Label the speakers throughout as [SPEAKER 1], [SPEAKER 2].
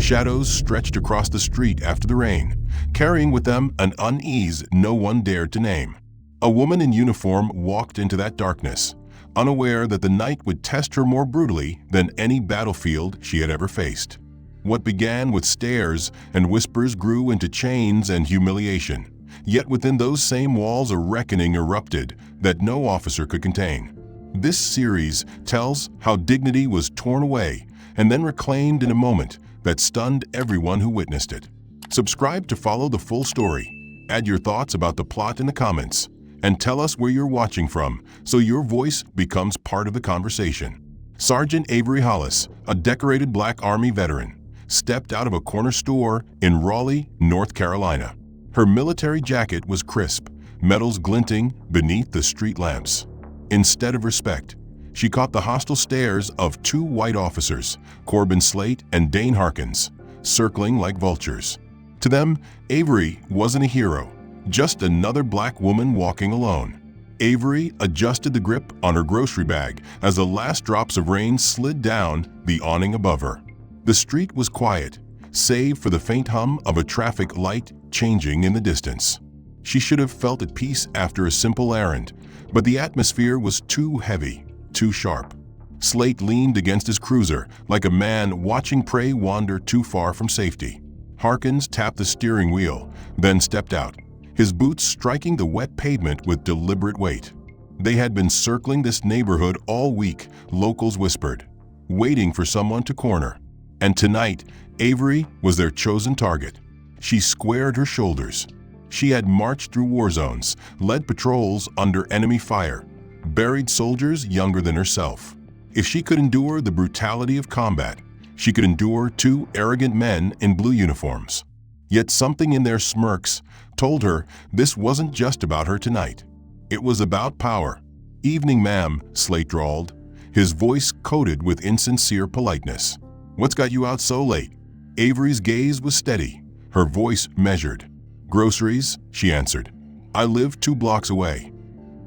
[SPEAKER 1] Shadows stretched across the street after the rain, carrying with them an unease no one dared to name. A woman in uniform walked into that darkness, unaware that the night would test her more brutally than any battlefield she had ever faced. What began with stares and whispers grew into chains and humiliation. Yet within those same walls a reckoning erupted that no officer could contain. This series tells how dignity was torn away and then reclaimed in a moment that stunned everyone who witnessed it. Subscribe to follow the full story. Add your thoughts about the plot in the comments, and tell us where you're watching from so your voice becomes part of the conversation. Sergeant Avery Hollis, a decorated Black Army veteran, stepped out of a corner store in Raleigh, North Carolina. Her military jacket was crisp, metals glinting beneath the street lamps. Instead of respect, she caught the hostile stares of two white officers, Corbin Slate and Dane Harkins, circling like vultures. To them, Avery wasn't a hero, just another black woman walking alone. Avery adjusted the grip on her grocery bag as the last drops of rain slid down the awning above her. The street was quiet, save for the faint hum of a traffic light changing in the distance. She should have felt at peace after a simple errand, but the atmosphere was too heavy, too sharp. Slate leaned against his cruiser like a man watching prey wander too far from safety. Harkins tapped the steering wheel, then stepped out, his boots striking the wet pavement with deliberate weight. They had been circling this neighborhood all week, locals whispered, waiting for someone to corner. And tonight, Avery was their chosen target. She squared her shoulders. She had marched through war zones, led patrols under enemy fire, buried soldiers younger than herself. If she could endure the brutality of combat, she could endure two arrogant men in blue uniforms. Yet something in their smirks told her this wasn't just about her tonight. It was about power. "Evening, ma'am," Slate drawled, his voice coated with insincere politeness. "What's got you out so late?" Avery's gaze was steady, her voice measured. "Groceries," she answered. "I live 2 blocks away."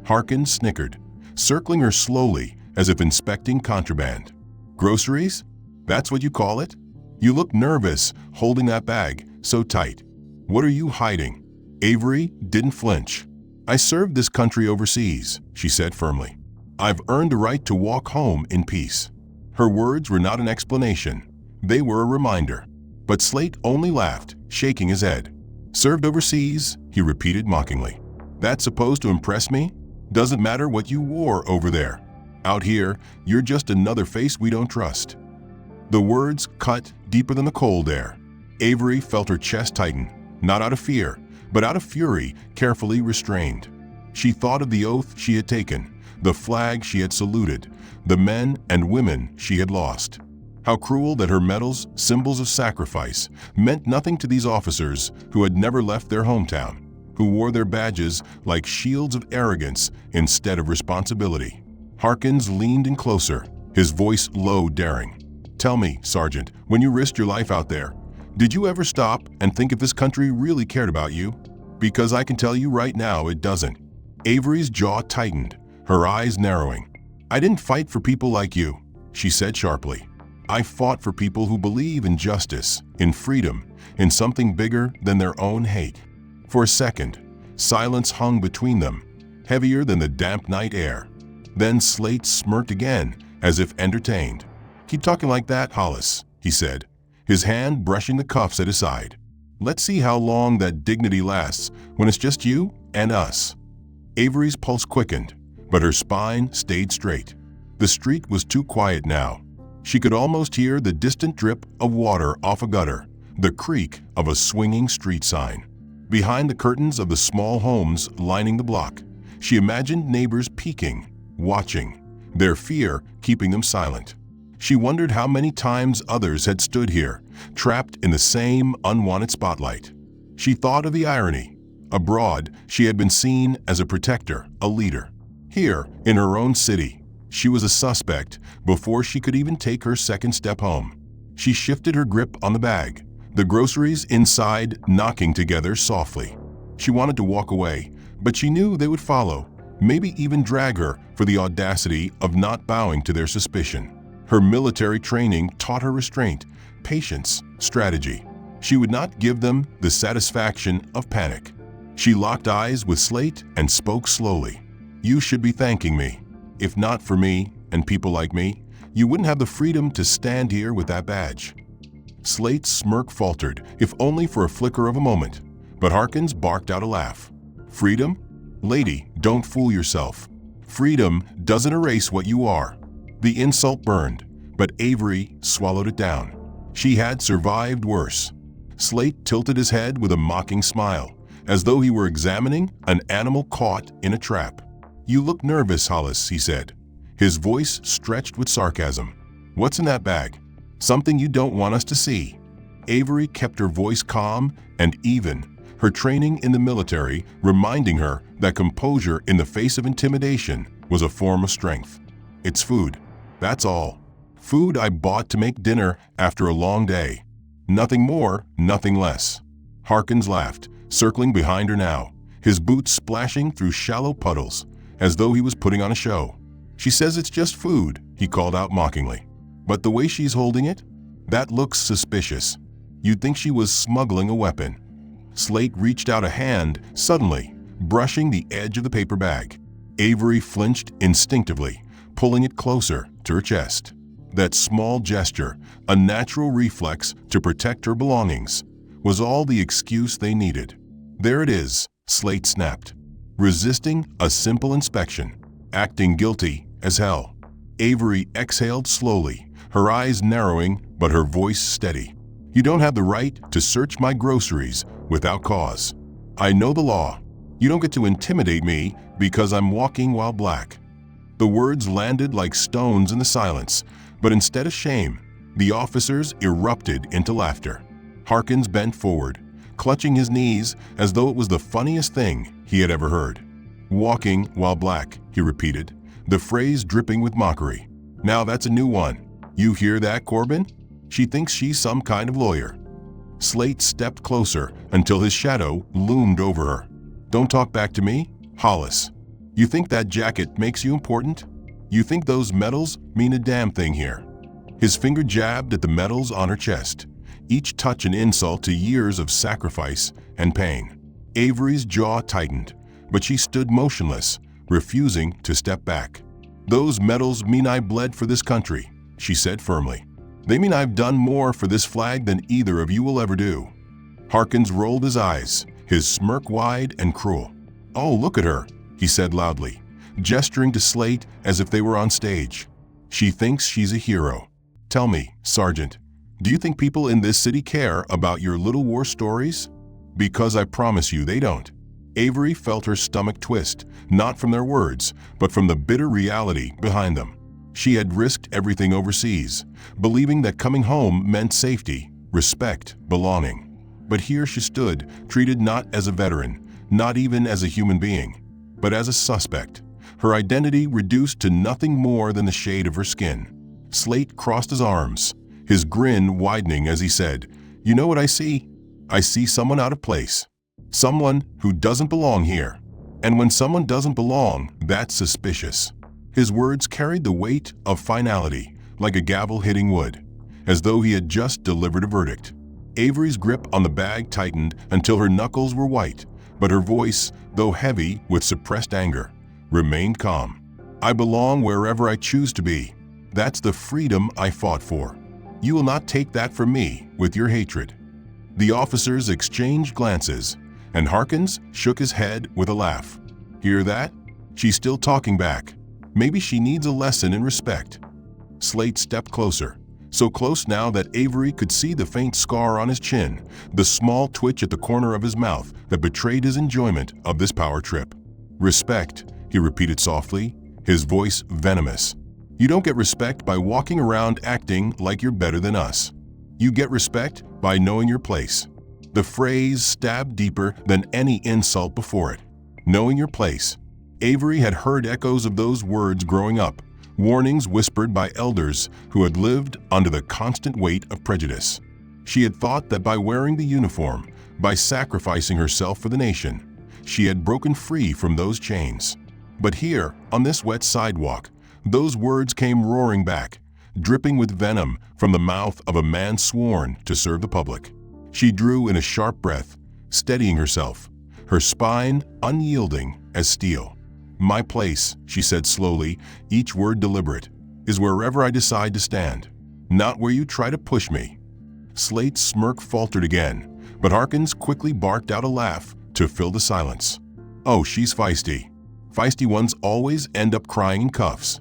[SPEAKER 1] Harkins snickered, circling her slowly as if inspecting contraband. "Groceries? That's what you call it? You look nervous holding that bag so tight. What are you hiding?" Avery didn't flinch. "I served this country overseas," she said firmly. "I've earned the right to walk home in peace." Her words were not an explanation. They were a reminder. But Slate only laughed, shaking his head. "Served overseas," he repeated mockingly. "That's supposed to impress me? Doesn't matter what you wore over there. Out here, you're just another face we don't trust." The words cut deeper than the cold air. Avery felt her chest tighten, not out of fear, but out of fury, carefully restrained. She thought of the oath she had taken, the flag she had saluted, the men and women she had lost. How cruel that her medals, symbols of sacrifice, meant nothing to these officers who had never left their hometown, who wore their badges like shields of arrogance instead of responsibility. Harkins leaned in closer, his voice low, daring. "Tell me, Sergeant, when you risked your life out there, did you ever stop and think if this country really cared about you? Because I can tell you right now it doesn't." Avery's jaw tightened, her eyes narrowing. "I didn't fight for people like you," she said sharply. "I fought for people who believe in justice, in freedom, in something bigger than their own hate." For a second, silence hung between them, heavier than the damp night air. Then Slate smirked again, as if entertained. "Keep talking like that, Hollis," he said, his hand brushing the cuffs at his side. "Let's see how long that dignity lasts when it's just you and us." Avery's pulse quickened, but her spine stayed straight. The street was too quiet now. She could almost hear the distant drip of water off a gutter, the creak of a swinging street sign. Behind the curtains of the small homes lining the block, she imagined neighbors peeking, watching, their fear keeping them silent. She wondered how many times others had stood here, trapped in the same unwanted spotlight. She thought of the irony. Abroad, she had been seen as a protector, a leader. Here, in her own city, she was a suspect before she could even take her second step home. She shifted her grip on the bag, the groceries inside knocking together softly. She wanted to walk away, but she knew they would follow, maybe even drag her for the audacity of not bowing to their suspicion. Her military training taught her restraint, patience, strategy. She would not give them the satisfaction of panic. She locked eyes with Slate and spoke slowly. "You should be thanking me. If not for me and people like me, you wouldn't have the freedom to stand here with that badge." Slate's smirk faltered, if only for a flicker of a moment, but Harkins barked out a laugh. "Freedom? Lady, don't fool yourself. Freedom doesn't erase what you are." The insult burned, but Avery swallowed it down. She had survived worse. Slate tilted his head with a mocking smile, as though he were examining an animal caught in a trap. "You look nervous, Hollis," he said. His voice stretched with sarcasm. "What's in that bag? Something you don't want us to see." Avery kept her voice calm and even, her training in the military reminding her that composure in the face of intimidation was a form of strength. "It's food. That's all. Food I bought to make dinner after a long day. Nothing more, nothing less." Harkins laughed, circling behind her now, his boots splashing through shallow puddles, as though he was putting on a show. "She says it's just food," he called out mockingly. "But the way she's holding it, that looks suspicious. You'd think she was smuggling a weapon." Slate reached out a hand, suddenly, brushing the edge of the paper bag. Avery flinched instinctively, pulling it closer to her chest. That small gesture, a natural reflex to protect her belongings, was all the excuse they needed. "There it is," Slate snapped, resisting a simple inspection, acting guilty as hell. Avery exhaled slowly, her eyes narrowing but her voice steady. "You don't have the right to search my groceries without cause. I know the law. You don't get to intimidate me because I'm walking while black." The words landed like stones in the silence, but instead of shame, the officers erupted into laughter. Harkins bent forward, clutching his knees as though it was the funniest thing he had ever heard. "Walking while black," he repeated, the phrase dripping with mockery. "Now that's a new one. You hear that, Corbin? She thinks she's some kind of lawyer." Slate stepped closer until his shadow loomed over her. "Don't talk back to me, Hollis. You think that jacket makes you important? You think those medals mean a damn thing here." His finger jabbed at the medals on her chest, each touch an insult to years of sacrifice and pain. Avery's jaw tightened, but she stood motionless, refusing to step back. "Those medals mean I bled for this country," she said firmly. "They mean I've done more for this flag than either of you will ever do." Harkins rolled his eyes, his smirk wide and cruel. "Oh, look at her," he said loudly, gesturing to Slate as if they were on stage. "She thinks she's a hero. Tell me, Sergeant, do you think people in this city care about your little war stories? Because I promise you they don't." Avery felt her stomach twist, not from their words, but from the bitter reality behind them. She had risked everything overseas, believing that coming home meant safety, respect, belonging. But here she stood, treated not as a veteran, not even as a human being, but as a suspect, her identity reduced to nothing more than the shade of her skin. Slate crossed his arms, his grin widening as he said, "You know what I see? I see someone out of place. Someone who doesn't belong here. And when someone doesn't belong, that's suspicious." His words carried the weight of finality, like a gavel hitting wood, as though he had just delivered a verdict. Avery's grip on the bag tightened until her knuckles were white, but her voice, though heavy with suppressed anger, remained calm. "I belong wherever I choose to be. That's the freedom I fought for. You will not take that from me with your hatred." The officers exchanged glances, and Harkins shook his head with a laugh. "Hear that? She's still talking back. Maybe she needs a lesson in respect." Slate stepped closer, so close now that Avery could see the faint scar on his chin, the small twitch at the corner of his mouth that betrayed his enjoyment of this power trip. "Respect," he repeated softly, his voice venomous. "You don't get respect by walking around acting like you're better than us. You get respect by knowing your place." The phrase stabbed deeper than any insult before it. Knowing your place. Avery had heard echoes of those words growing up, warnings whispered by elders who had lived under the constant weight of prejudice. She had thought that by wearing the uniform, by sacrificing herself for the nation, she had broken free from those chains. But here, on this wet sidewalk, those words came roaring back, dripping with venom from the mouth of a man sworn to serve the public. She drew in a sharp breath, steadying herself, her spine unyielding as steel. "My place," she said slowly, each word deliberate, "is wherever I decide to stand, not where you try to push me." Slate's smirk faltered again, but Harkins quickly barked out a laugh to fill the silence. "Oh, she's feisty. Feisty ones always end up crying in cuffs."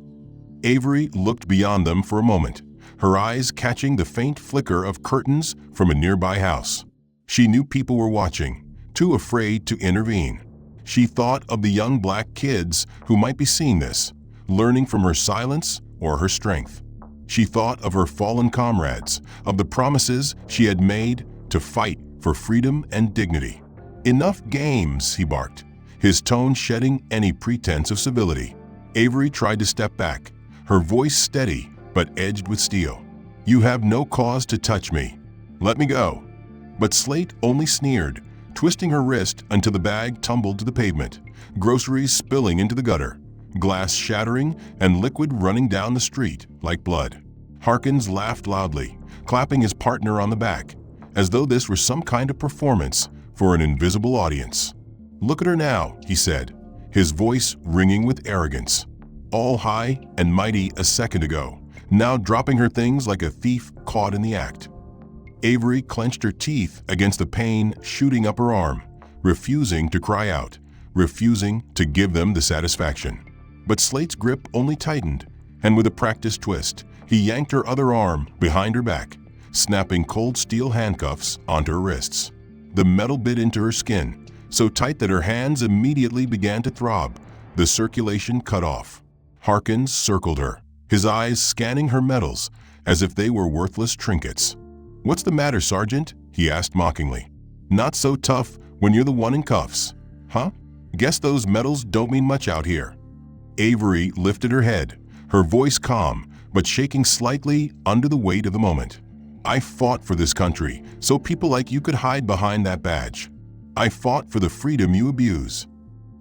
[SPEAKER 1] Avery looked beyond them for a moment, her eyes catching the faint flicker of curtains from a nearby house. She knew people were watching, too afraid to intervene. She thought of the young black kids who might be seeing this, learning from her silence or her strength. She thought of her fallen comrades, of the promises she had made to fight for freedom and dignity. "Enough games," he barked, his tone shedding any pretense of civility. Avery tried to step back, her voice steady but edged with steel. "You have no cause to touch me. Let me go." But Slate only sneered, twisting her wrist until the bag tumbled to the pavement, groceries spilling into the gutter, glass shattering and liquid running down the street like blood. Harkins laughed loudly, clapping his partner on the back, as though this were some kind of performance for an invisible audience. "Look at her now," he said, his voice ringing with arrogance. "All high and mighty a second ago, now dropping her things like a thief caught in the act." Avery clenched her teeth against the pain shooting up her arm, refusing to cry out, refusing to give them the satisfaction. But Slate's grip only tightened, and with a practiced twist, he yanked her other arm behind her back, snapping cold steel handcuffs onto her wrists. The metal bit into her skin, so tight that her hands immediately began to throb, the circulation cut off. Harkins circled her, his eyes scanning her medals as if they were worthless trinkets. "What's the matter, Sergeant?" he asked mockingly. "Not so tough when you're the one in cuffs, huh? Guess those medals don't mean much out here." Avery lifted her head, her voice calm but shaking slightly under the weight of the moment. "I fought for this country so people like you could hide behind that badge. I fought for the freedom you abuse."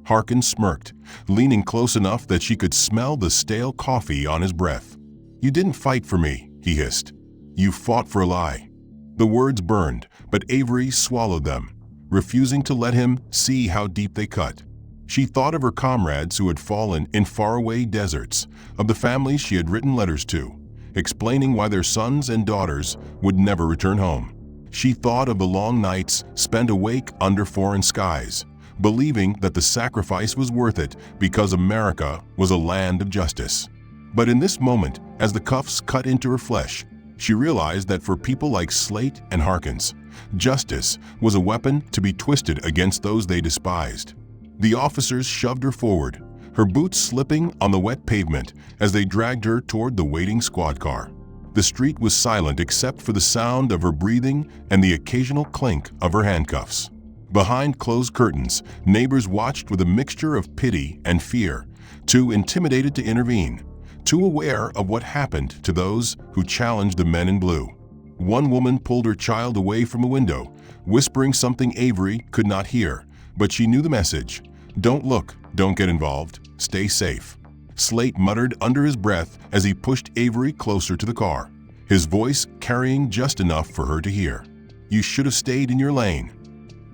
[SPEAKER 1] Harkins smirked, leaning close enough that she could smell the stale coffee on his breath. "You didn't fight for me," he hissed. "You fought for a lie." The words burned, but Avery swallowed them, refusing to let him see how deep they cut. She thought of her comrades who had fallen in faraway deserts, of the families she had written letters to, explaining why their sons and daughters would never return home. She thought of the long nights spent awake under foreign skies, believing that the sacrifice was worth it because America was a land of justice. But in this moment, as the cuffs cut into her flesh, she realized that for people like Slate and Harkins, justice was a weapon to be twisted against those they despised. The officers shoved her forward, her boots slipping on the wet pavement as they dragged her toward the waiting squad car. The street was silent except for the sound of her breathing and the occasional clink of her handcuffs. Behind closed curtains, neighbors watched with a mixture of pity and fear, too intimidated to intervene, too aware of what happened to those who challenged the men in blue. One woman pulled her child away from a window, whispering something Avery could not hear, but she knew the message. "Don't look, don't get involved, stay safe." Slate muttered under his breath as he pushed Avery closer to the car, his voice carrying just enough for her to hear. "You should have stayed in your lane."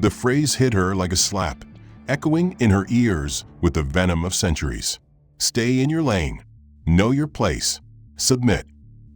[SPEAKER 1] The phrase hit her like a slap, echoing in her ears with the venom of centuries. Stay in your lane. Know your place. Submit.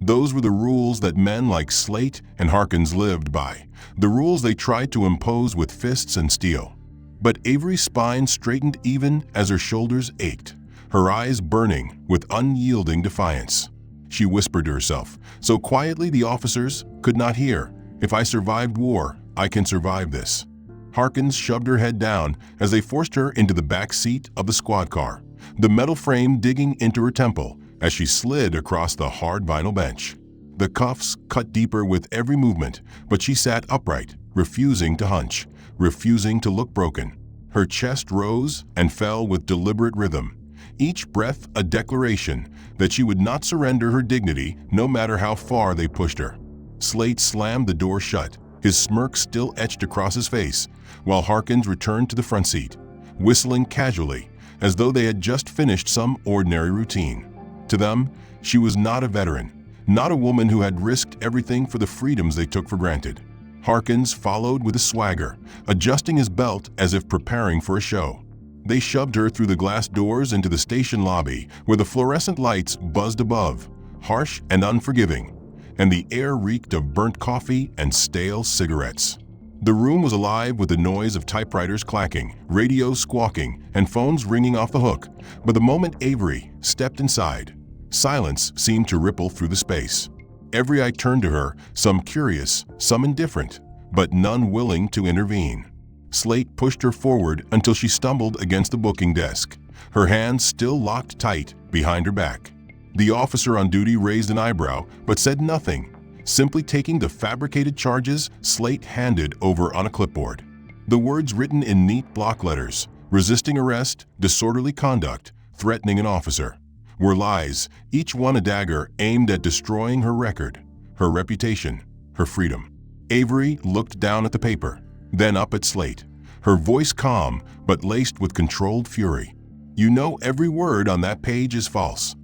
[SPEAKER 1] Those were the rules that men like Slate and Harkins lived by, the rules they tried to impose with fists and steel. But Avery's spine straightened even as her shoulders ached, her eyes burning with unyielding defiance. She whispered to herself, so quietly the officers could not hear, "If I survived war, I can survive this." Harkins shoved her head down as they forced her into the back seat of the squad car, the metal frame digging into her temple as she slid across the hard vinyl bench. The cuffs cut deeper with every movement, but she sat upright, refusing to hunch, refusing to look broken. Her chest rose and fell with deliberate rhythm, each breath a declaration that she would not surrender her dignity no matter how far they pushed her. Slate slammed the door shut, his smirk still etched across his face, while Harkins returned to the front seat, whistling casually, as though they had just finished some ordinary routine. To them, she was not a veteran, not a woman who had risked everything for the freedoms they took for granted. Harkins followed with a swagger, adjusting his belt as if preparing for a show. They shoved her through the glass doors into the station lobby where the fluorescent lights buzzed above, harsh and unforgiving, and the air reeked of burnt coffee and stale cigarettes. The room was alive with the noise of typewriters clacking, radios squawking, and phones ringing off the hook, but the moment Avery stepped inside, silence seemed to ripple through the space. Every eye turned to her, some curious, some indifferent, but none willing to intervene. Slate pushed her forward until she stumbled against the booking desk, her hands still locked tight behind her back. The officer on duty raised an eyebrow but said nothing, simply taking the fabricated charges Slate handed over on a clipboard. The words written in neat block letters, resisting arrest, disorderly conduct, threatening an officer, were lies, each one a dagger aimed at destroying her record, her reputation, her freedom. Avery looked down at the paper, then up at Slate, her voice calm but laced with controlled fury. "You know every word on that page is false."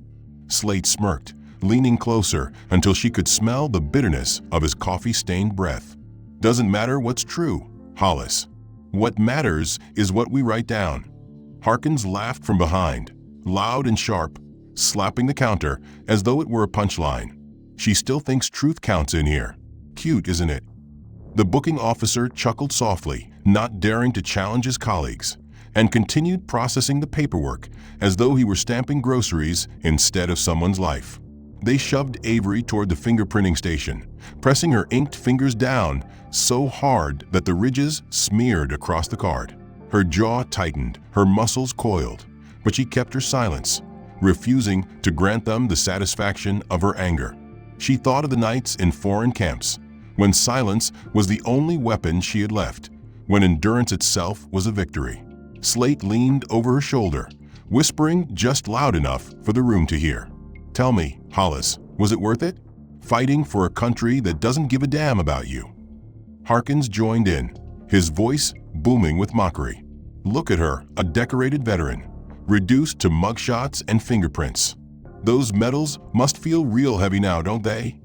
[SPEAKER 1] Slate smirked, leaning closer until she could smell the bitterness of his coffee-stained breath. "Doesn't matter what's true, Hollis. What matters is what we write down." Harkins laughed from behind, loud and sharp, slapping the counter as though it were a punchline. "She still thinks truth counts in here. Cute, isn't it?" The booking officer chuckled softly, not daring to challenge his colleagues, and continued processing the paperwork as though he were stamping groceries instead of someone's life. They shoved Avery toward the fingerprinting station, pressing her inked fingers down so hard that the ridges smeared across the card. Her jaw tightened, her muscles coiled, but she kept her silence, refusing to grant them the satisfaction of her anger. She thought of the nights in foreign camps, when silence was the only weapon she had left, when endurance itself was a victory. Slate leaned over her shoulder, whispering just loud enough for the room to hear. "Tell me, Hollis, was it worth it? Fighting for a country that doesn't give a damn about you?" Harkins joined in, his voice booming with mockery. "Look at her, a decorated veteran, reduced to mugshots and fingerprints. Those medals must feel real heavy now, don't they?"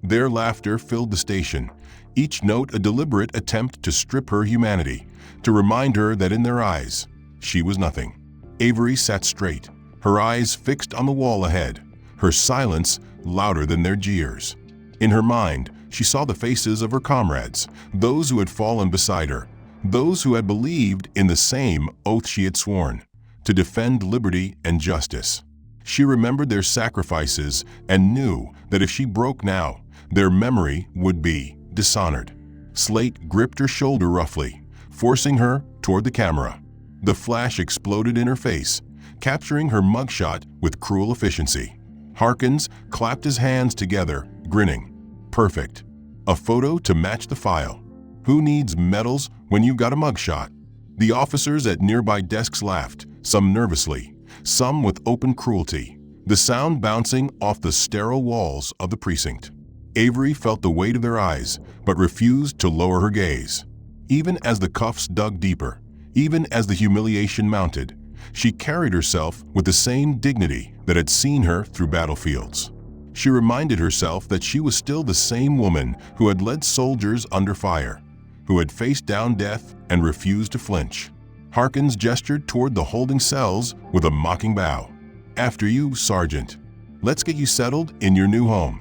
[SPEAKER 1] Their laughter filled the station, each note a deliberate attempt to strip her humanity, to remind her that in their eyes, she was nothing. Avery sat straight, her eyes fixed on the wall ahead, her silence louder than their jeers. In her mind, she saw the faces of her comrades, those who had fallen beside her, those who had believed in the same oath she had sworn, to defend liberty and justice. She remembered their sacrifices and knew that if she broke now, their memory would be dishonored. Slate gripped her shoulder roughly, forcing her toward the camera. The flash exploded in her face, capturing her mugshot with cruel efficiency. Harkins clapped his hands together, grinning. "Perfect. A photo to match the file. Who needs medals when you've got a mugshot?" The officers at nearby desks laughed, some nervously, some with open cruelty, the sound bouncing off the sterile walls of the precinct. Avery felt the weight of their eyes, but refused to lower her gaze. Even as the cuffs dug deeper, even as the humiliation mounted, she carried herself with the same dignity that had seen her through battlefields. She reminded herself that she was still the same woman who had led soldiers under fire, who had faced down death and refused to flinch. Harkins gestured toward the holding cells with a mocking bow. "After you, Sergeant. Let's get you settled in your new home."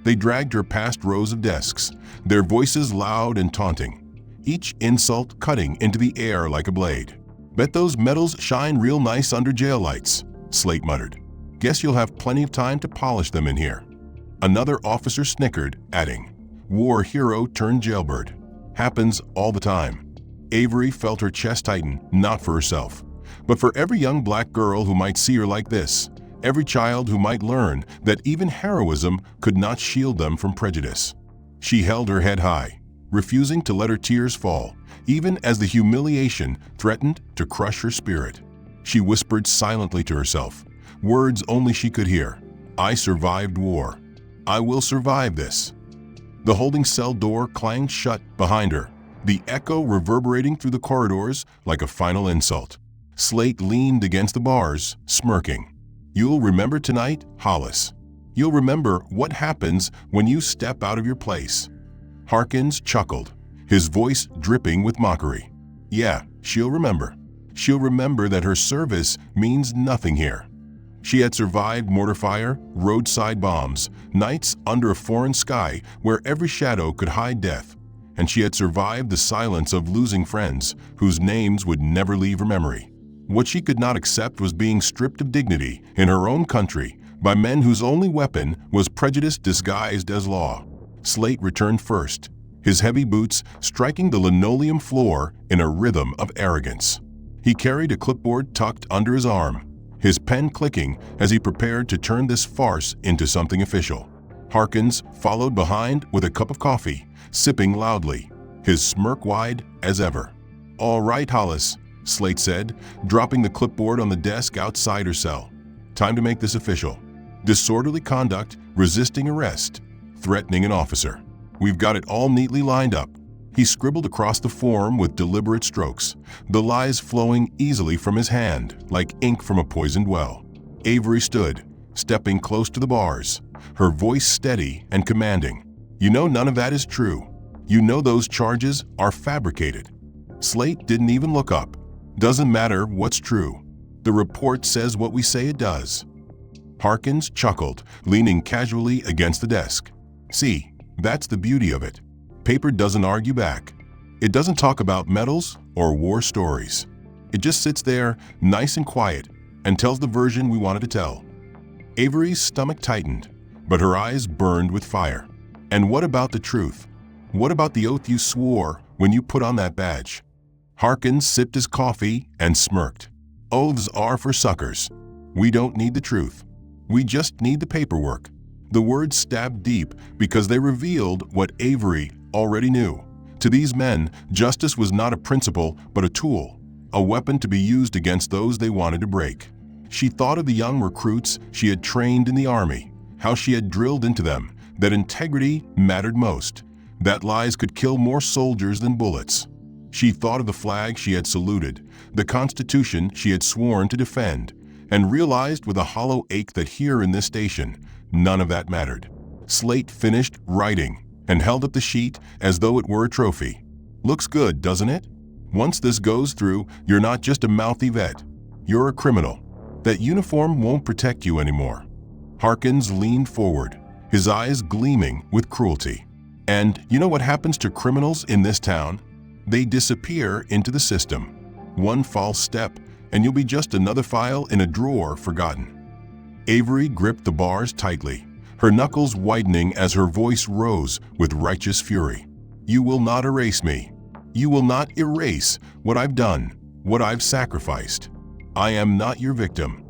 [SPEAKER 1] They dragged her past rows of desks, their voices loud and taunting, each insult cutting into the air like a blade. "Bet those medals shine real nice under jail lights," Slate muttered. "Guess you'll have plenty of time to polish them in here." Another officer snickered, adding, "War hero turned jailbird. Happens all the time." Avery felt her chest tighten, not for herself, but for every young black girl who might see her like this, every child who might learn that even heroism could not shield them from prejudice. She held her head high, refusing to let her tears fall, even as the humiliation threatened to crush her spirit. She whispered silently to herself, words only she could hear. "I survived war. I will survive this." The holding cell door clanged shut behind her, the echo reverberating through the corridors like a final insult. Slate leaned against the bars, smirking. "You'll remember tonight, Hollis." You'll remember what happens when you step out of your place." Harkins chuckled, his voice dripping with mockery. "Yeah, she'll remember. She'll remember that her service means nothing here." She had survived mortar fire, roadside bombs, nights under a foreign sky where every shadow could hide death, and she had survived the silence of losing friends whose names would never leave her memory. What she could not accept was being stripped of dignity in her own country by men whose only weapon was prejudice disguised as law. Slate returned first, his heavy boots striking the linoleum floor in a rhythm of arrogance. He carried a clipboard tucked under his arm, his pen clicking as he prepared to turn this farce into something official. Harkins followed behind with a cup of coffee, sipping loudly, his smirk wide as ever. "All right, Hollis," Slate said, dropping the clipboard on the desk outside her cell. "Time to make this official. Disorderly conduct, resisting arrest, threatening an officer. We've got it all neatly lined up." He scribbled across the form with deliberate strokes, the lies flowing easily from his hand like ink from a poisoned well. Avery stood, stepping close to the bars, her voice steady and commanding. "You know none of that is true. You know those charges are fabricated." Slate didn't even look up. "Doesn't matter what's true. The report says what we say it does." Harkins chuckled, leaning casually against the desk. "See, that's the beauty of it. Paper doesn't argue back. It doesn't talk about medals or war stories. It just sits there, nice and quiet, and tells the version we wanted to tell." Avery's stomach tightened, but her eyes burned with fire. "And what about the truth? What about the oath you swore when you put on that badge?" Harkins sipped his coffee and smirked. "Oaths are for suckers. We don't need the truth. We just need the paperwork." The words stabbed deep because they revealed what Avery already knew. To these men, justice was not a principle but a tool, a weapon to be used against those they wanted to break. She thought of the young recruits she had trained in the army, how she had drilled into them that integrity mattered most, that lies could kill more soldiers than bullets. She thought of the flag she had saluted, the Constitution she had sworn to defend, and realized with a hollow ache that here in this station, none of that mattered. Slate finished writing and held up the sheet as though it were a trophy. "Looks good, doesn't it? Once this goes through, you're not just a mouthy vet. You're a criminal. That uniform won't protect you anymore." Harkins leaned forward, his eyes gleaming with cruelty. "And you know what happens to criminals in this town? They disappear into the system. One false step, and you'll be just another file in a drawer forgotten." Avery gripped the bars tightly, her knuckles widening as her voice rose with righteous fury. "You will not erase me. You will not erase what I've done, what I've sacrificed. I am not your victim."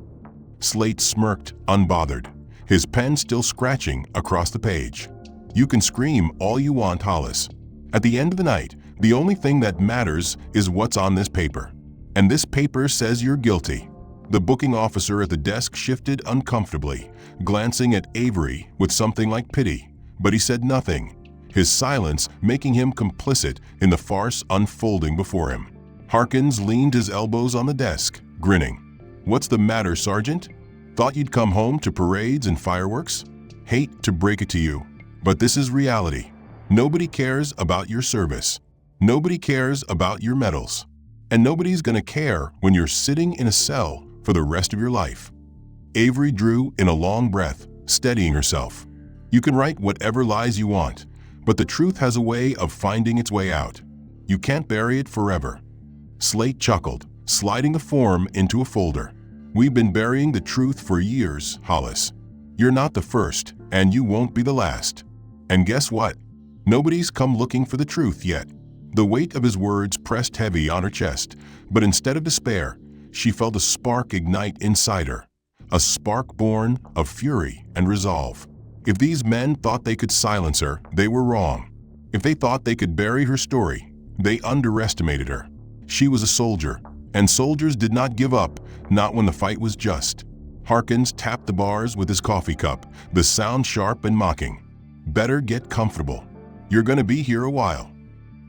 [SPEAKER 1] Slate smirked, unbothered, his pen still scratching across the page. "You can scream all you want, Hollis. At the end of the night, the only thing that matters is what's on this paper. And this paper says you're guilty." The booking officer at the desk shifted uncomfortably, glancing at Avery with something like pity, but he said nothing, his silence making him complicit in the farce unfolding before him. Harkins leaned his elbows on the desk, grinning. "What's the matter, Sergeant? Thought you'd come home to parades and fireworks? Hate to break it to you, but this is reality. Nobody cares about your service. Nobody cares about your medals. And nobody's gonna care when you're sitting in a cell for the rest of your life." Avery drew in a long breath, steadying herself. "You can write whatever lies you want, but the truth has a way of finding its way out. You can't bury it forever." Slate chuckled, sliding the form into a folder. "We've been burying the truth for years, Hollis. You're not the first, and you won't be the last. And guess what? Nobody's come looking for the truth yet." The weight of his words pressed heavy on her chest, but instead of despair, she felt a spark ignite inside her, a spark born of fury and resolve. If these men thought they could silence her, they were wrong. If they thought they could bury her story, they underestimated her. She was a soldier, and soldiers did not give up, not when the fight was just. Harkins tapped the bars with his coffee cup, the sound sharp and mocking. "Better get comfortable. You're gonna be here a while."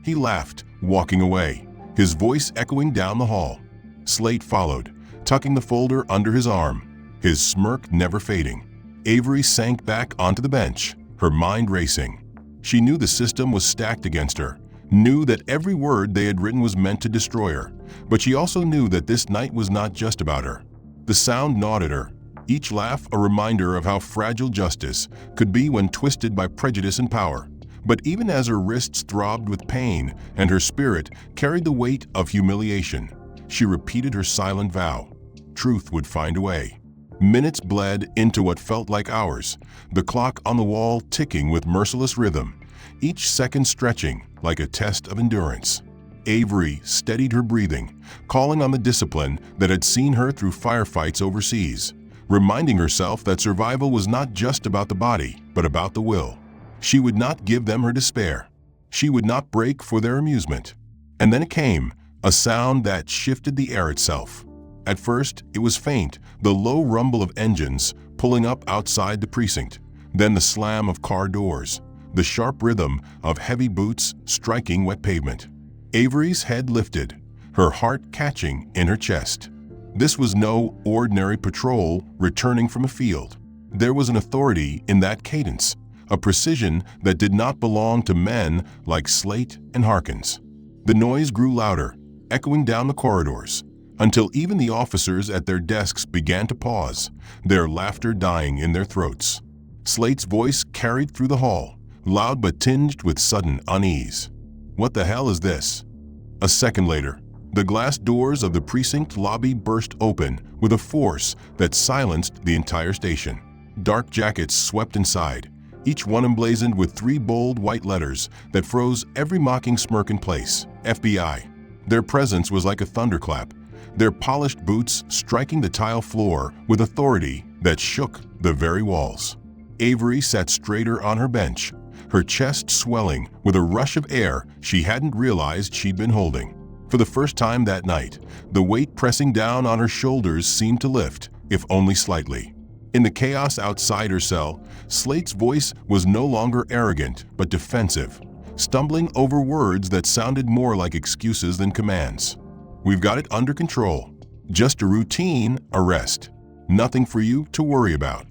[SPEAKER 1] He laughed, walking away, his voice echoing down the hall. Slate followed, tucking the folder under his arm, his smirk never fading. Avery sank back onto the bench, her mind racing. She knew the system was stacked against her, knew that every word they had written was meant to destroy her, but she also knew that this night was not just about her. The sound gnawed at her, each laugh a reminder of how fragile justice could be when twisted by prejudice and power. But even as her wrists throbbed with pain and her spirit carried the weight of humiliation, she repeated her silent vow. Truth would find a way. Minutes bled into what felt like hours, the clock on the wall ticking with merciless rhythm, each second stretching like a test of endurance. Avery steadied her breathing, calling on the discipline that had seen her through firefights overseas, reminding herself that survival was not just about the body, but about the will. She would not give them her despair. She would not break for their amusement. And then it came, a sound that shifted the air itself. At first, it was faint, the low rumble of engines pulling up outside the precinct, then the slam of car doors, the sharp rhythm of heavy boots striking wet pavement. Avery's head lifted, her heart catching in her chest. This was no ordinary patrol returning from a field. There was an authority in that cadence, a precision that did not belong to men like Slate and Harkins. The noise grew louder, echoing down the corridors, until even the officers at their desks began to pause, their laughter dying in their throats. Slate's voice carried through the hall, loud but tinged with sudden unease. "What the hell is this?" A second later, the glass doors of the precinct lobby burst open with a force that silenced the entire station. Dark jackets swept inside, each one emblazoned with 3 bold white letters that froze every mocking smirk in place: FBI. Their presence was like a thunderclap, their polished boots striking the tile floor with authority that shook the very walls. Avery sat straighter on her bench, her chest swelling with a rush of air she hadn't realized she'd been holding. For the first time that night, the weight pressing down on her shoulders seemed to lift, if only slightly. In the chaos outside her cell, Slate's voice was no longer arrogant but defensive, stumbling over words that sounded more like excuses than commands. "We've got it under control. Just a routine arrest. Nothing for you to worry about."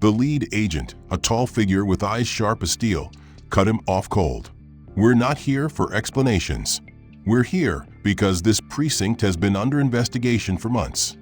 [SPEAKER 1] The lead agent, a tall figure with eyes sharp as steel, cut him off cold. "We're not here for explanations. We're here because this precinct has been under investigation for months."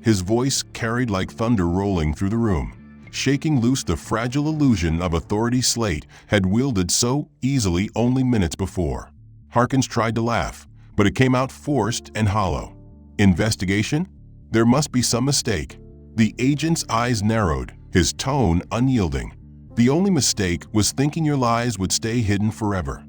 [SPEAKER 1] His voice carried like thunder rolling through the room, shaking loose the fragile illusion of authority Slate had wielded so easily only minutes before. Harkins tried to laugh, but it came out forced and hollow. "Investigation? There must be some mistake." The agent's eyes narrowed, his tone unyielding. "The only mistake was thinking your lies would stay hidden forever."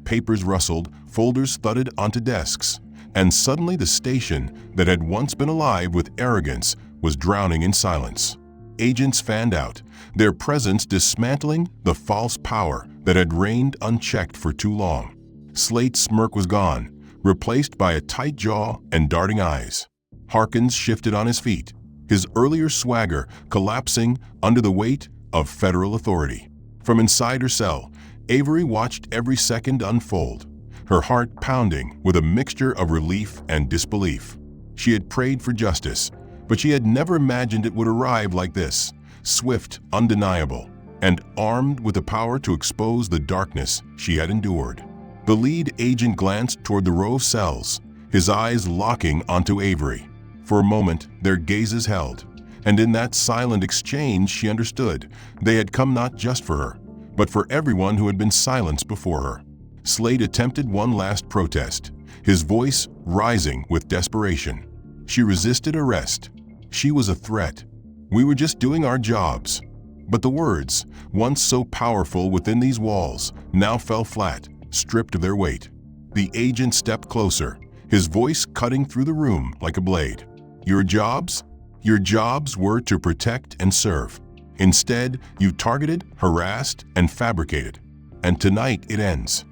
[SPEAKER 1] Papers rustled, folders thudded onto desks, and suddenly the station that had once been alive with arrogance was drowning in silence. Agents fanned out, their presence dismantling the false power that had reigned unchecked for too long. Slate's smirk was gone, replaced by a tight jaw and darting eyes. Harkins shifted on his feet, his earlier swagger collapsing under the weight of federal authority. From inside her cell, Avery watched every second unfold, her heart pounding with a mixture of relief and disbelief. She had prayed for justice, but she had never imagined it would arrive like this, swift, undeniable, and armed with the power to expose the darkness she had endured. The lead agent glanced toward the row of cells, his eyes locking onto Avery. For a moment, their gazes held, and in that silent exchange she understood they had come not just for her, but for everyone who had been silenced before her. Slate attempted one last protest, his voice rising with desperation. She resisted arrest. She was a threat. "We were just doing our jobs." But the words, once so powerful within these walls, now fell flat, stripped of their weight. The agent stepped closer, his voice cutting through the room like a blade. "Your jobs? Your jobs were to protect and serve. Instead, you targeted, harassed, and fabricated. And tonight it ends."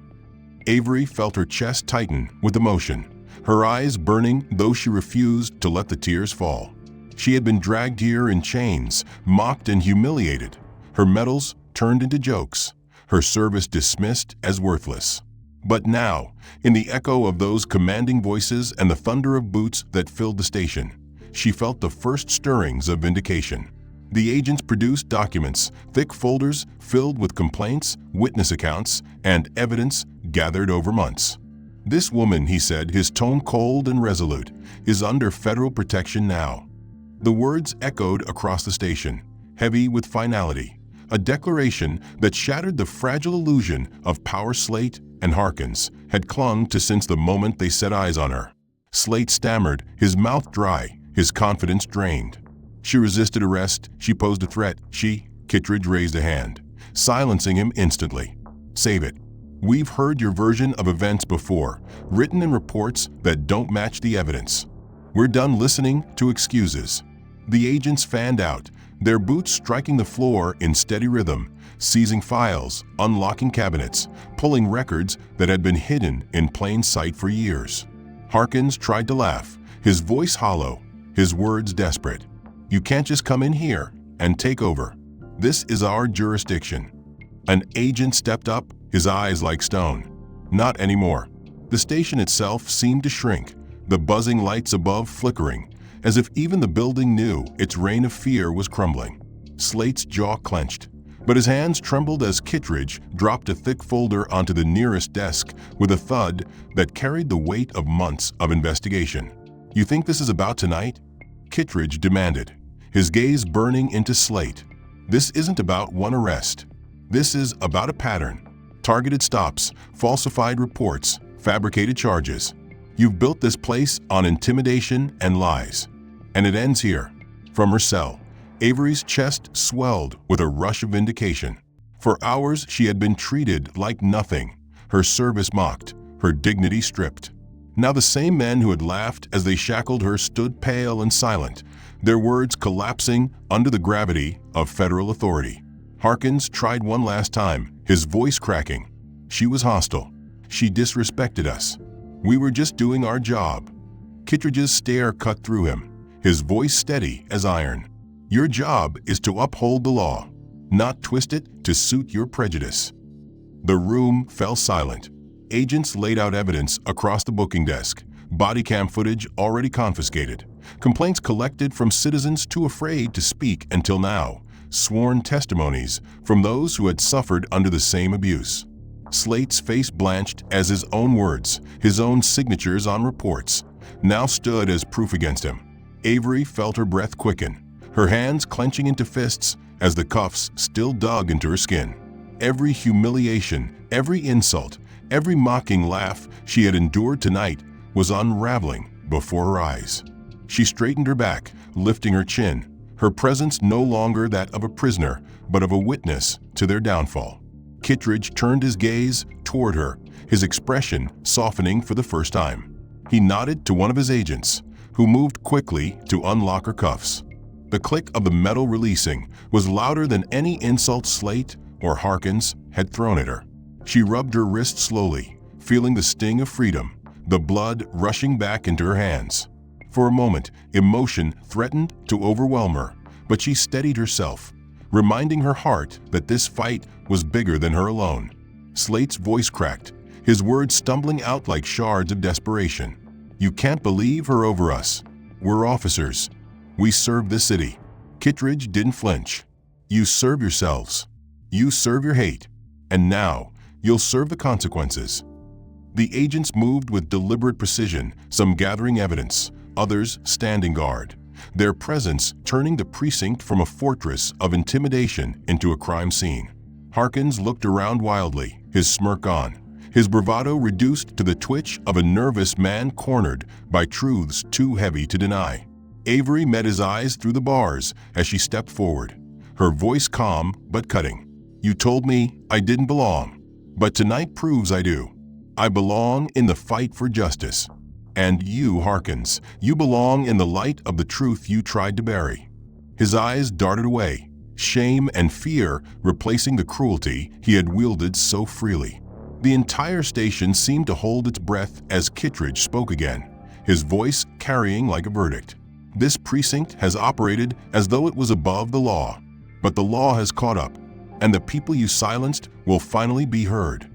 [SPEAKER 1] Avery felt her chest tighten with emotion, her eyes burning though she refused to let the tears fall. She had been dragged here in chains, mocked and humiliated, her medals turned into jokes, her service dismissed as worthless. But now, in the echo of those commanding voices and the thunder of boots that filled the station, she felt the first stirrings of vindication. The agents produced documents, thick folders filled with complaints, witness accounts, and evidence gathered over months. "This woman," he said, his tone cold and resolute, "is under federal protection now." The words echoed across the station, heavy with finality, a declaration that shattered the fragile illusion of power Slate and Harkins had clung to since the moment they set eyes on her. Slate stammered, his mouth dry, his confidence drained. She resisted arrest, she posed a threat, Kittredge raised a hand, silencing him instantly. "Save it. We've heard your version of events before, written in reports that don't match the evidence. We're done listening to excuses." The agents fanned out, their boots striking the floor in steady rhythm, seizing files, unlocking cabinets, pulling records that had been hidden in plain sight for years. Harkins tried to laugh, his voice hollow, his words desperate. "You can't just come in here and take over. This is our jurisdiction." An agent stepped up, his eyes like stone. "Not anymore." The station itself seemed to shrink, the buzzing lights above flickering, as if even the building knew its reign of fear was crumbling. Slate's jaw clenched, but his hands trembled as Kittredge dropped a thick folder onto the nearest desk with a thud that carried the weight of months of investigation. "You think this is about tonight?" Kittredge demanded, his gaze burning into Slate. "This isn't about one arrest. This is about a pattern. Targeted stops, falsified reports, fabricated charges. You've built this place on intimidation and lies. And it ends here." From her cell, Avery's chest swelled with a rush of vindication. For hours she had been treated like nothing, her service mocked, her dignity stripped. Now the same men who had laughed as they shackled her stood pale and silent, their words collapsing under the gravity of federal authority. Harkins tried one last time, his voice cracking. "She was hostile. She disrespected us. We were just doing our job." Kittredge's stare cut through him, his voice steady as iron. "Your job is to uphold the law, not twist it to suit your prejudice." The room fell silent. Agents laid out evidence across the booking desk, body cam footage already confiscated, complaints collected from citizens too afraid to speak until now, sworn testimonies from those who had suffered under the same abuse. Slate's face blanched as his own words, his own signatures on reports, now stood as proof against him. Avery felt her breath quicken, her hands clenching into fists as the cuffs still dug into her skin. Every humiliation, every insult, every mocking laugh she had endured tonight was unraveling before her eyes. She straightened her back, lifting her chin, her presence no longer that of a prisoner, but of a witness to their downfall. Kittredge turned his gaze toward her, his expression softening for the first time. He nodded to one of his agents, who moved quickly to unlock her cuffs. The click of the metal releasing was louder than any insult Slate or Harkins had thrown at her. She rubbed her wrist slowly, feeling the sting of freedom, the blood rushing back into her hands. For a moment, emotion threatened to overwhelm her, but she steadied herself, reminding her heart that this fight was bigger than her alone. Slate's voice cracked, his words stumbling out like shards of desperation. "You can't believe her over us. We're officers. We serve the city." Kittredge didn't flinch. "You serve yourselves. You serve your hate. And now, you'll serve the consequences." The agents moved with deliberate precision, some gathering evidence, others standing guard, their presence turning the precinct from a fortress of intimidation into a crime scene. Harkins looked around wildly, his smirk on, his bravado reduced to the twitch of a nervous man cornered by truths too heavy to deny. Avery met his eyes through the bars as she stepped forward, her voice calm but cutting. "You told me I didn't belong, but tonight proves I do. I belong in the fight for justice. And you, Harkins, you belong in the light of the truth you tried to bury." His eyes darted away, shame and fear replacing the cruelty he had wielded so freely. The entire station seemed to hold its breath as Kittredge spoke again, his voice carrying like a verdict. "This precinct has operated as though it was above the law, but the law has caught up, and the people you silenced will finally be heard."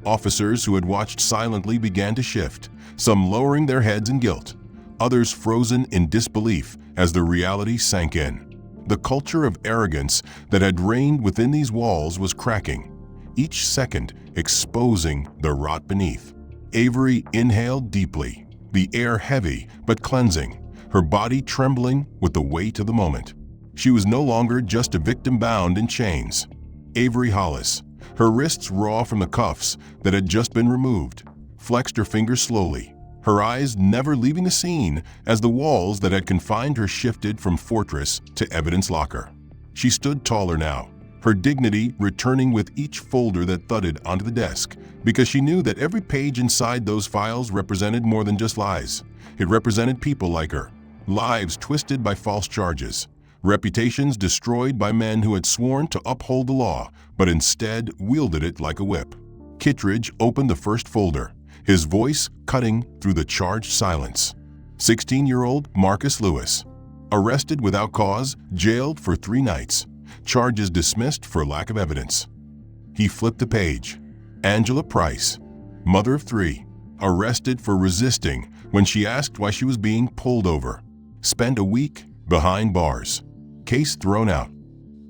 [SPEAKER 1] Officers who had watched silently began to shift, some lowering their heads in guilt, others frozen in disbelief as the reality sank in. The culture of arrogance that had reigned within these walls was cracking, each second exposing the rot beneath. Avery inhaled deeply, the air heavy but cleansing, her body trembling with the weight of the moment. She was no longer just a victim bound in chains. Avery Hollis, her wrists raw from the cuffs that had just been removed, flexed her fingers slowly, her eyes never leaving the scene as the walls that had confined her shifted from fortress to evidence locker. She stood taller now, her dignity returning with each folder that thudded onto the desk, because she knew that every page inside those files represented more than just lies. It represented people like her, lives twisted by false charges, reputations destroyed by men who had sworn to uphold the law, but instead wielded it like a whip. Kittredge opened the first folder, his voice cutting through the charged silence. 16-year-old Marcus Lewis, arrested without cause, jailed for 3 nights, charges dismissed for lack of evidence. He flipped the page. Angela Price, mother of 3, arrested for resisting when she asked why she was being pulled over, spent a week behind bars. Case thrown out.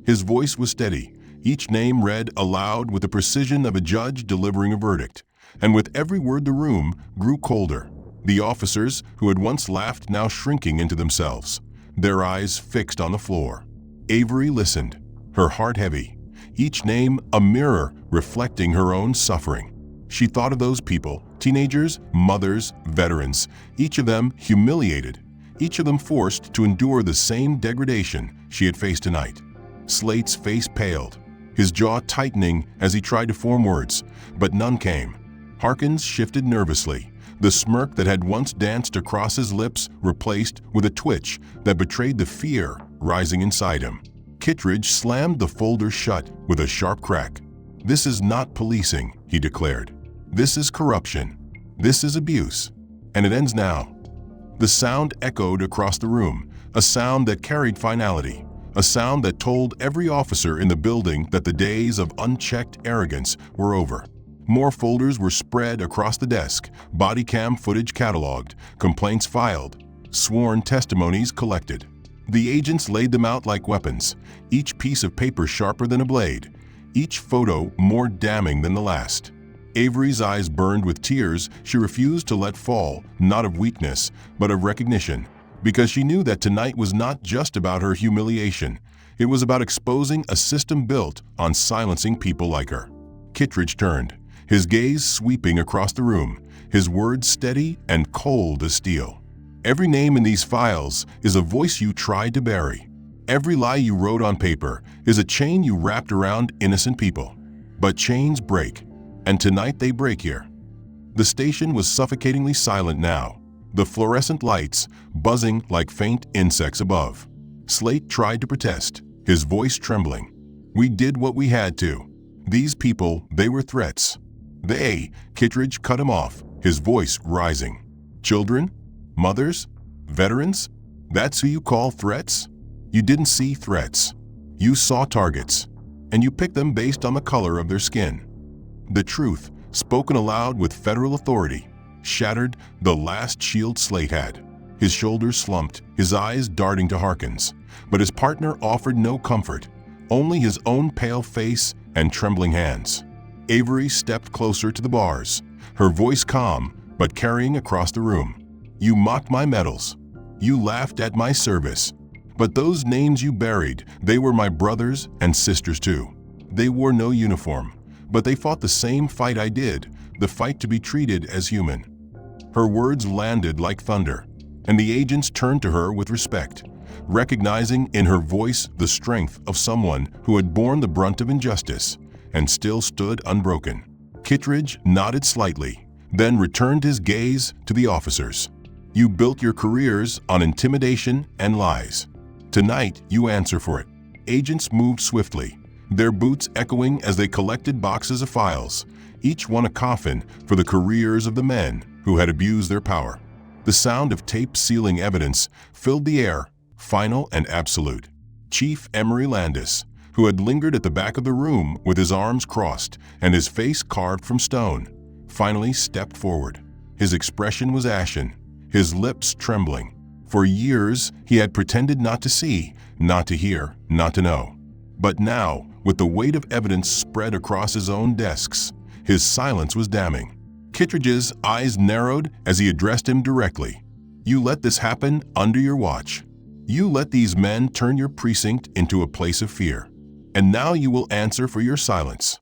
[SPEAKER 1] His voice was steady, each name read aloud with the precision of a judge delivering a verdict. And with every word the room grew colder, the officers who had once laughed now shrinking into themselves, their eyes fixed on the floor. Avery listened, her heart heavy, each name a mirror reflecting her own suffering. She thought of those people, teenagers, mothers, veterans, each of them humiliated, each of them forced to endure the same degradation she had faced tonight. Slate's face paled, his jaw tightening as he tried to form words, but none came. Harkins shifted nervously, the smirk that had once danced across his lips replaced with a twitch that betrayed the fear rising inside him. Kittredge slammed the folder shut with a sharp crack. "This is not policing," he declared. "This is corruption. This is abuse. And it ends now." The sound echoed across the room, a sound that carried finality, a sound that told every officer in the building that the days of unchecked arrogance were over. More folders were spread across the desk, body cam footage cataloged, complaints filed, sworn testimonies collected. The agents laid them out like weapons, each piece of paper sharper than a blade, each photo more damning than the last. Avery's eyes burned with tears she refused to let fall, not of weakness, but of recognition, because she knew that tonight was not just about her humiliation. It was about exposing a system built on silencing people like her. Kittredge turned, his gaze sweeping across the room, his words steady and cold as steel. "Every name in these files is a voice you tried to bury. Every lie you wrote on paper is a chain you wrapped around innocent people. But chains break, and tonight they break here." The station was suffocatingly silent now, the fluorescent lights buzzing like faint insects above. Slate tried to protest, his voice trembling. "We did what we had to. These people, they were threats." Kittredge cut him off, his voice rising. "Children? Mothers? Veterans? That's who you call threats? You didn't see threats. You saw targets, and you picked them based on the color of their skin." The truth, spoken aloud with federal authority, shattered the last shield Slate had. His shoulders slumped, his eyes darting to Harkins, but his partner offered no comfort, only his own pale face and trembling hands. Avery stepped closer to the bars, her voice calm but carrying across the room. "You mocked my medals. You laughed at my service. But those names you buried, they were my brothers and sisters too. They wore no uniform, but they fought the same fight I did, the fight to be treated as human." Her words landed like thunder, and the agents turned to her with respect, recognizing in her voice the strength of someone who had borne the brunt of injustice and still stood unbroken. Kittredge nodded slightly, then returned his gaze to the officers. "You built your careers on intimidation and lies. Tonight, you answer for it." Agents moved swiftly, their boots echoing as they collected boxes of files, each one a coffin for the careers of the men who had abused their power. The sound of tape sealing evidence filled the air, final and absolute. Chief Emery Landis, who had lingered at the back of the room with his arms crossed and his face carved from stone, finally stepped forward. His expression was ashen, his lips trembling. For years, he had pretended not to see, not to hear, not to know. But now, with the weight of evidence spread across his own desks, his silence was damning. Kittredge's eyes narrowed as he addressed him directly. "You let this happen under your watch. You let these men turn your precinct into a place of fear. And now you will answer for your silence."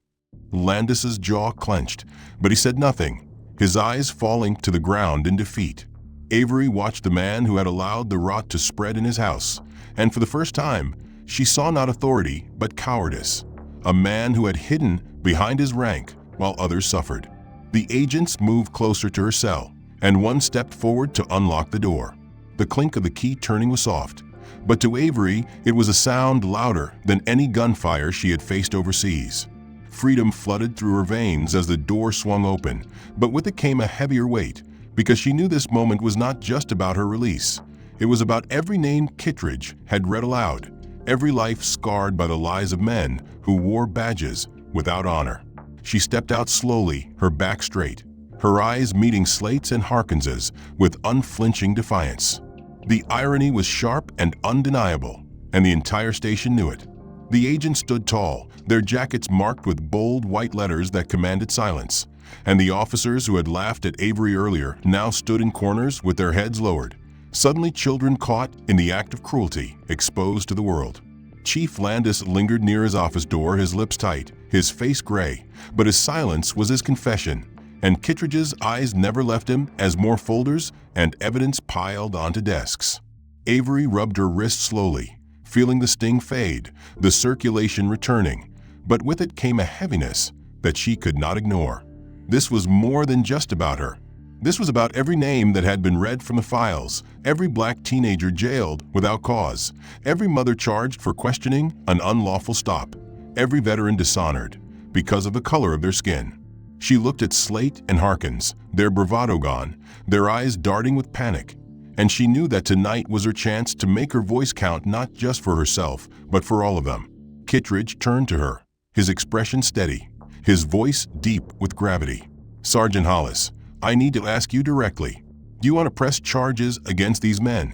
[SPEAKER 1] Landis's jaw clenched, but he said nothing, his eyes falling to the ground in defeat. Avery watched the man who had allowed the rot to spread in his house, and for the first time, she saw not authority but cowardice. A man who had hidden behind his rank while others suffered. The agents moved closer to her cell, and one stepped forward to unlock the door. The clink of the key turning was soft, but to Avery it was a sound louder than any gunfire she had faced overseas. Freedom flooded through her veins as the door swung open, but with it came a heavier weight, because she knew this moment was not just about her release. It was about every name Kittredge had read aloud, every life scarred by the lies of men who wore badges without honor. She stepped out slowly, her back straight, her eyes meeting Slate's and Harkins's with unflinching defiance. The irony was sharp and undeniable, and the entire station knew it. The agents stood tall, their jackets marked with bold white letters that commanded silence, and the officers who had laughed at Avery earlier now stood in corners with their heads lowered, suddenly children caught in the act of cruelty, exposed to the world. Chief Landis lingered near his office door, his lips tight, his face gray, but his silence was his confession, and Kittredge's eyes never left him as more folders and evidence piled onto desks. Avery rubbed her wrist slowly, feeling the sting fade, the circulation returning, but with it came a heaviness that she could not ignore. This was more than just about her. This was about every name that had been read from the files, every black teenager jailed without cause, every mother charged for questioning an unlawful stop, every veteran dishonored because of the color of their skin. She looked at Slate and Harkins, their bravado gone, their eyes darting with panic, and she knew that tonight was her chance to make her voice count not just for herself, but for all of them. Kittredge turned to her, his expression steady, his voice deep with gravity. "Sergeant Hollis, I need to ask you directly. Do you want to press charges against these men?"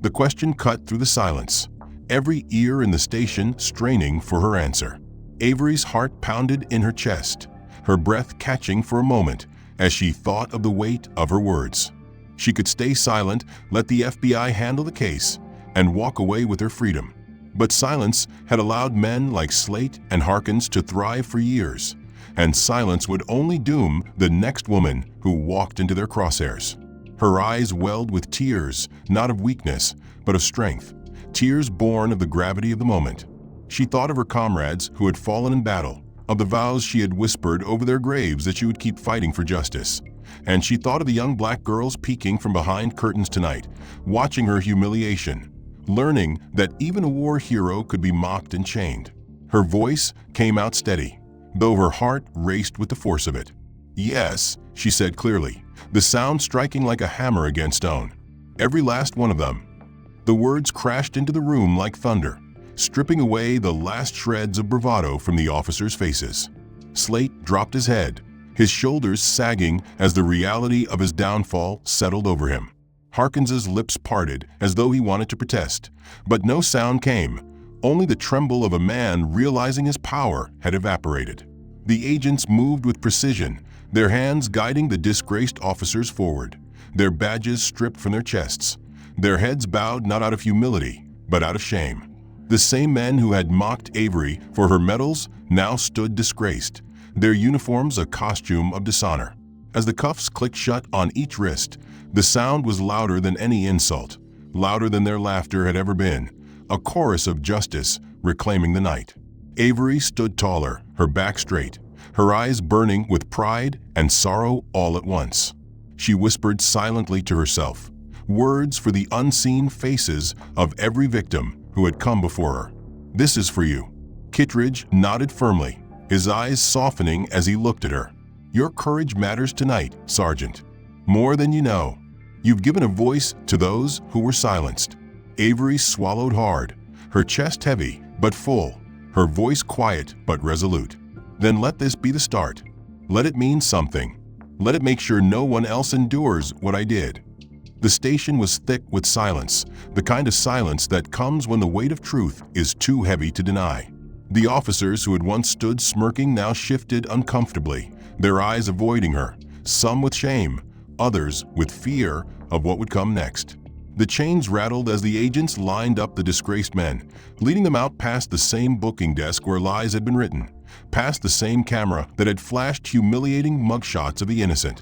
[SPEAKER 1] The question cut through the silence, every ear in the station straining for her answer. Avery's heart pounded in her chest, her breath catching for a moment as she thought of the weight of her words. She could stay silent, let the FBI handle the case, and walk away with her freedom. But silence had allowed men like Slate and Harkins to thrive for years, and silence would only doom the next woman who walked into their crosshairs. Her eyes welled with tears, not of weakness, but of strength, tears born of the gravity of the moment. She thought of her comrades who had fallen in battle, of the vows she had whispered over their graves that she would keep fighting for justice. And she thought of the young black girls peeking from behind curtains tonight, watching her humiliation, learning that even a war hero could be mocked and chained. Her voice came out steady, though her heart raced with the force of it. "Yes," she said clearly, the sound striking like a hammer against stone. "Every last one of them." The words crashed into the room like thunder, stripping away the last shreds of bravado from the officers' faces. Slate dropped his head, his shoulders sagging as the reality of his downfall settled over him. Harkins's lips parted as though he wanted to protest, but no sound came, only the tremble of a man realizing his power had evaporated. The agents moved with precision, their hands guiding the disgraced officers forward, their badges stripped from their chests, their heads bowed not out of humility, but out of shame. The same men who had mocked Avery for her medals now stood disgraced, their uniforms a costume of dishonor. As the cuffs clicked shut on each wrist, the sound was louder than any insult, louder than their laughter had ever been, a chorus of justice reclaiming the night. Avery stood taller, her back straight, her eyes burning with pride and sorrow all at once. She whispered silently to herself, words for the unseen faces of every victim who had come before her. "This is for you." Kittredge nodded firmly, his eyes softening as he looked at her. "Your courage matters tonight, Sergeant. More than you know. You've given a voice to those who were silenced." Avery swallowed hard, her chest heavy but full, her voice quiet but resolute. "Then let this be the start. Let it mean something. Let it make sure no one else endures what I did." The station was thick with silence, the kind of silence that comes when the weight of truth is too heavy to deny. The officers who had once stood smirking now shifted uncomfortably, their eyes avoiding her, some with shame, others with fear of what would come next. The chains rattled as the agents lined up the disgraced men, leading them out past the same booking desk where lies had been written, past the same camera that had flashed humiliating mugshots of the innocent,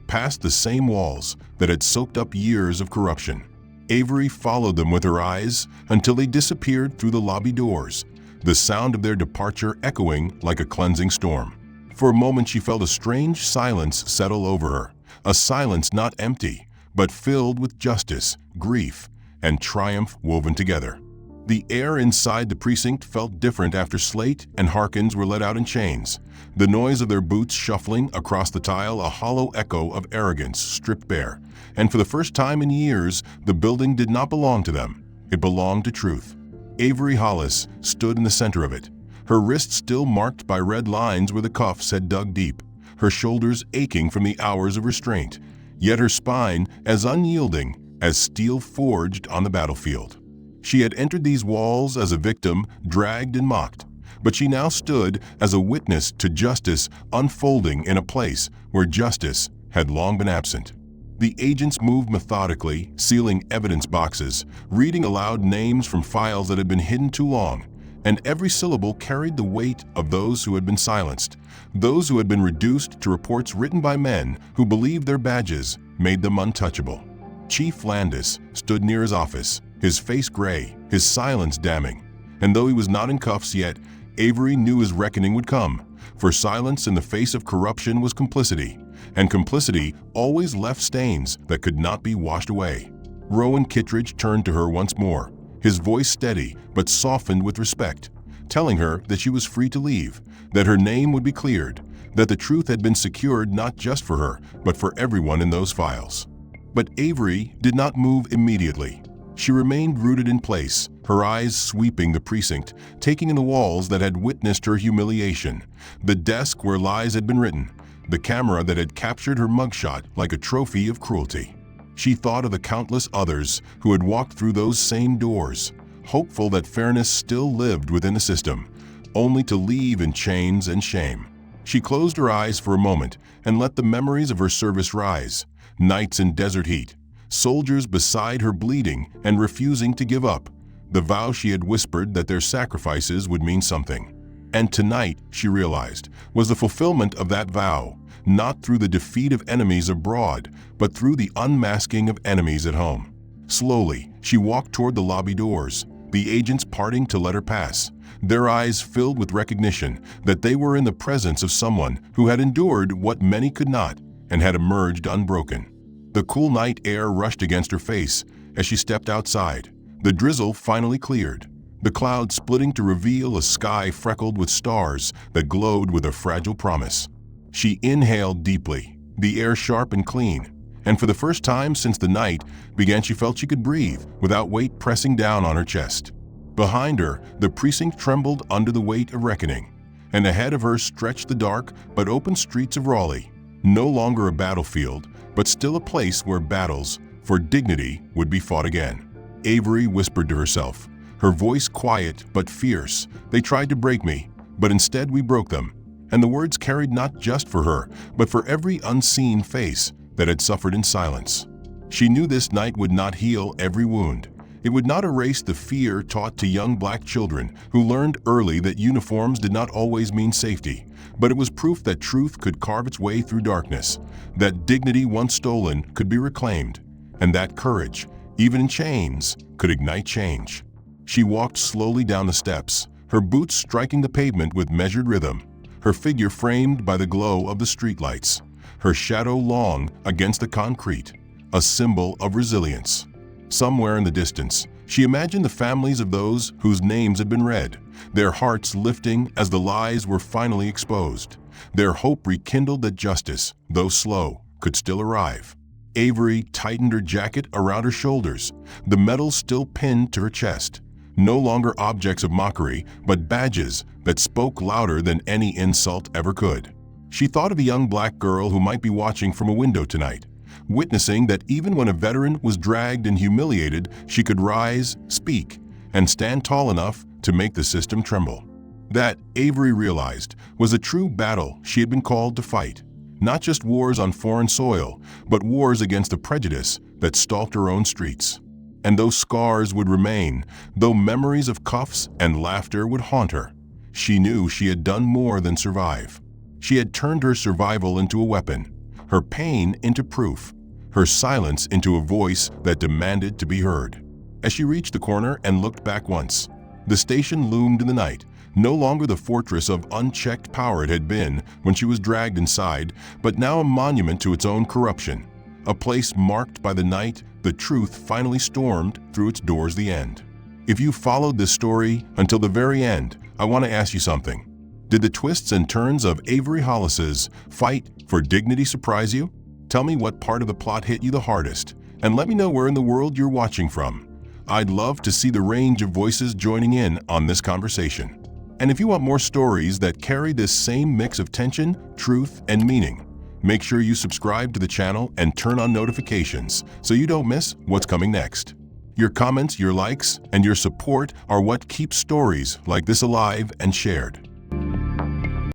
[SPEAKER 1] past the same walls that had soaked up years of corruption. Avery followed them with her eyes until they disappeared through the lobby doors, the sound of their departure echoing like a cleansing storm. For a moment she felt a strange silence settle over her, a silence not empty, but filled with justice, grief, and triumph woven together. The air inside the precinct felt different after Slate and Harkins were let out in chains, the noise of their boots shuffling across the tile a hollow echo of arrogance stripped bare. And for the first time in years, the building did not belong to them. It belonged to truth. Avery Hollis stood in the center of it, her wrists still marked by red lines where the cuffs had dug deep, her shoulders aching from the hours of restraint, yet her spine as unyielding as steel forged on the battlefield. She had entered these walls as a victim, dragged and mocked, but she now stood as a witness to justice unfolding in a place where justice had long been absent. The agents moved methodically, sealing evidence boxes, reading aloud names from files that had been hidden too long, and every syllable carried the weight of those who had been silenced, those who had been reduced to reports written by men who believed their badges made them untouchable. Chief Landis stood near his office, his face gray, his silence damning, and though he was not in cuffs yet, Avery knew his reckoning would come, for silence in the face of corruption was complicity, and complicity always left stains that could not be washed away. Rowan Kittredge turned to her once more, his voice steady but softened with respect, telling her that she was free to leave, that her name would be cleared, that the truth had been secured not just for her, but for everyone in those files. But Avery did not move immediately. She remained rooted in place, her eyes sweeping the precinct, taking in the walls that had witnessed her humiliation, the desk where lies had been written, the camera that had captured her mugshot like a trophy of cruelty. She thought of the countless others who had walked through those same doors, hopeful that fairness still lived within the system, only to leave in chains and shame. She closed her eyes for a moment and let the memories of her service rise, nights in desert heat, soldiers beside her bleeding and refusing to give up, the vow she had whispered that their sacrifices would mean something. And tonight, she realized, was the fulfillment of that vow, not through the defeat of enemies abroad, but through the unmasking of enemies at home. Slowly, she walked toward the lobby doors, the agents parting to let her pass, their eyes filled with recognition that they were in the presence of someone who had endured what many could not and had emerged unbroken. The cool night air rushed against her face as she stepped outside. The drizzle finally cleared, the clouds splitting to reveal a sky freckled with stars that glowed with a fragile promise. She inhaled deeply, the air sharp and clean, and for the first time since the night began she felt she could breathe without weight pressing down on her chest. Behind her, the precinct trembled under the weight of reckoning, and ahead of her stretched the dark but open streets of Raleigh, no longer a battlefield, but still a place where battles for dignity would be fought again. Avery whispered to herself, her voice quiet but fierce, "They tried to break me, but instead we broke them." And the words carried not just for her, but for every unseen face that had suffered in silence. She knew this night would not heal every wound. It would not erase the fear taught to young black children who learned early that uniforms did not always mean safety, but it was proof that truth could carve its way through darkness, that dignity once stolen could be reclaimed, and that courage, even in chains, could ignite change. She walked slowly down the steps, her boots striking the pavement with measured rhythm, her figure framed by the glow of the streetlights, her shadow long against the concrete, a symbol of resilience. Somewhere in the distance, she imagined the families of those whose names had been read, their hearts lifting as the lies were finally exposed, their hope rekindled that justice, though slow, could still arrive. Avery tightened her jacket around her shoulders, the medals still pinned to her chest, no longer objects of mockery, but badges that spoke louder than any insult ever could. She thought of a young black girl who might be watching from a window tonight, witnessing that even when a veteran was dragged and humiliated, she could rise, speak, and stand tall enough to make the system tremble. That, Avery realized, was a true battle she had been called to fight. Not just wars on foreign soil, but wars against a prejudice that stalked her own streets. And those scars would remain, though memories of cuffs and laughter would haunt her. She knew she had done more than survive. She had turned her survival into a weapon, her pain into proof, her silence into a voice that demanded to be heard. As she reached the corner and looked back once, the station loomed in the night, no longer the fortress of unchecked power it had been when she was dragged inside, but now a monument to its own corruption, a place marked by the night the truth finally stormed through its doors. The end. If you followed this story until the very end, I want to ask you something. Did the twists and turns of Avery Hollis's fight for dignity surprise you? Tell me what part of the plot hit you the hardest, and let me know where in the world you're watching from. I'd love to see the range of voices joining in on this conversation. And if you want more stories that carry this same mix of tension, truth, and meaning, make sure you subscribe to the channel and turn on notifications so you don't miss what's coming next. Your comments, your likes, and your support are what keeps stories like this alive and shared.